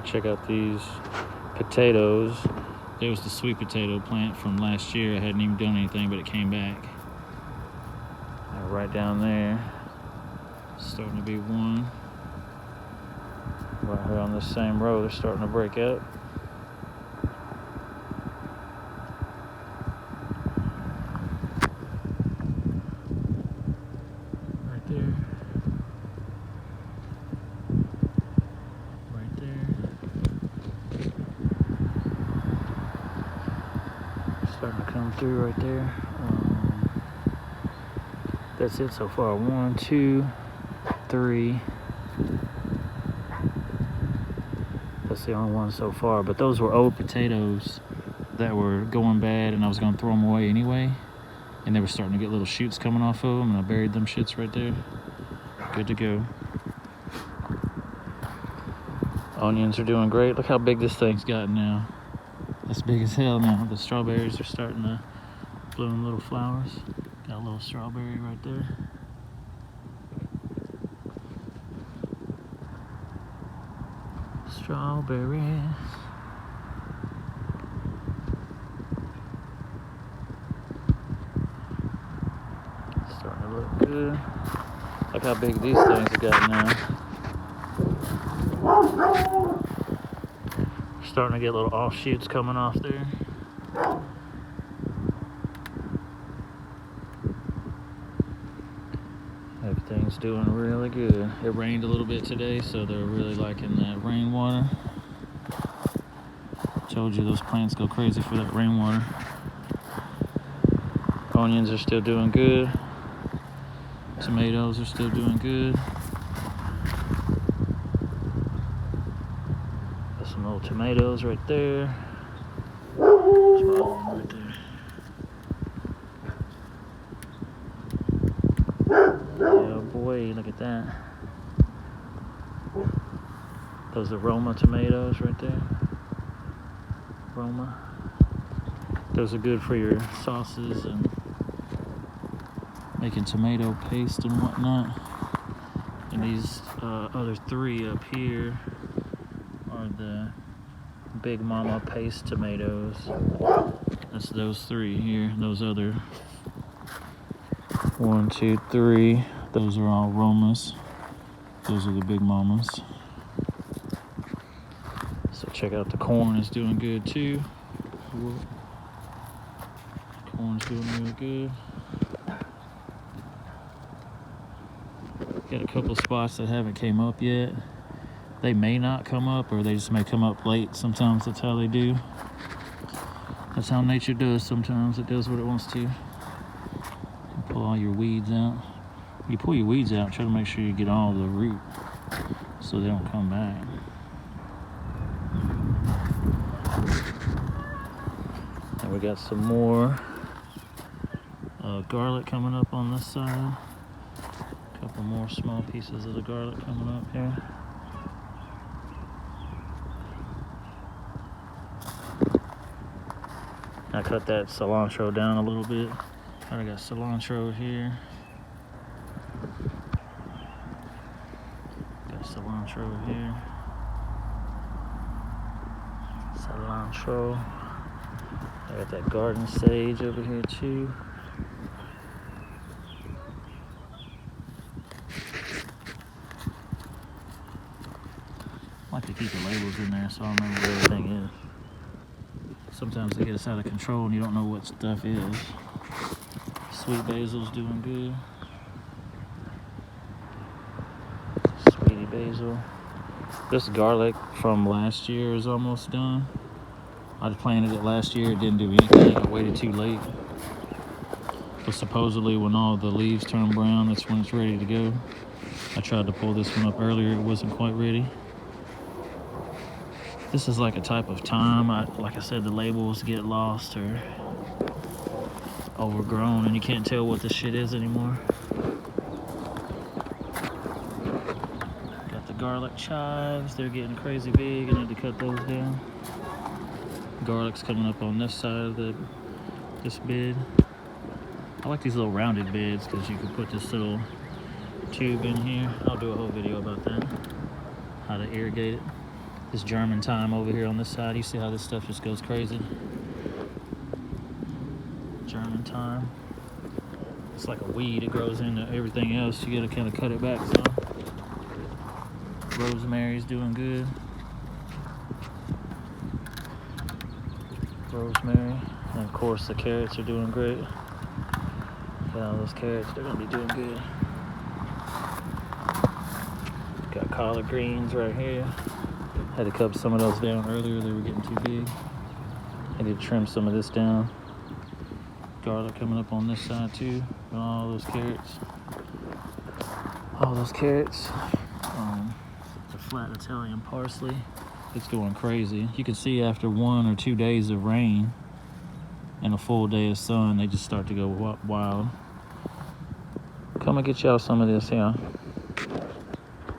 Check out these potatoes. There was the sweet potato plant from last year. I hadn't even done anything, but it came back. Right down there, starting to be one. Right here on this same row, they're starting to break up. Right there. Right there. Starting to come through right there. That's it so far. 1, 2, 3. That's the only one so far. But those were old potatoes that were going bad, and I was going to throw them away anyway. And they were starting to get little shoots coming off of them, and I buried them shits right there. Good to go. Onions are doing great. Look how big this thing's gotten now. That's big as hell now. The strawberries are starting to bloom little flowers. Got a little strawberry right there. Strawberries. Starting to look good. Look how big these things have got now. Starting to get little offshoots coming off there. Everything's doing really good. It rained a little bit today, so they're really liking that rainwater. Told you those plants go crazy for that rainwater. Onions are still doing good. Tomatoes are still doing good. Got some old tomatoes right there. Right there. Yeah, boy, look at that. Those are Roma tomatoes right there. Roma. Those are good for your sauces and making tomato paste and whatnot. And these other three up here are the Big Mama paste tomatoes. That's those three here. Those other 1, 2, 3. Those are all Romas. Those are the Big Mamas. So check out the corn. It's doing good too. Corn's doing really good. Got a couple spots that haven't came up yet. They may not come up, or they just may come up late. Sometimes that's how they do. That's how nature does sometimes. It does what it wants to. You pull all your weeds out. You pull your weeds out, try to make sure you get all the root so they don't come back. And we got some more garlic coming up on this side. A couple more small pieces of the garlic coming up here. I cut that cilantro down a little bit. I got cilantro here. Got cilantro here. Cilantro. I got that garden sage over here too. I like to keep the labels in there so I remember where everything is. Sometimes they get us out of control and you don't know what stuff is. Sweet basil's doing good. Sweetie basil. This garlic from last year is almost done. I planted it last year, it didn't do anything. I waited too late. But supposedly when all the leaves turn brown, that's when it's ready to go. I tried to pull this one up earlier, it wasn't quite ready. This is like a type of thyme. Like I said, the labels get lost or overgrown and you can't tell what this shit is anymore. Got the garlic chives. They're getting crazy big. I need to cut those down. Garlic's coming up on this side of this bed. I like these little rounded beds because you can put this little tube in here. I'll do a whole video about that. How to irrigate it. This German thyme over here on this side. You see how this stuff just goes crazy? German thyme. It's like a weed. It grows into everything else. You gotta kind of cut it back some. Rosemary's doing good. Rosemary. And of course the carrots are doing great. Got all those carrots, they're gonna be doing good. Got collard greens right here. Had to cut some of those down earlier, they were getting too big. I need to trim some of this down. Garlic coming up on this side too. And all those carrots. All those carrots. The flat Italian parsley. It's going crazy. You can see after 1 or 2 days of rain and a full day of sun, they just start to go wild. Come and get y'all some of this here.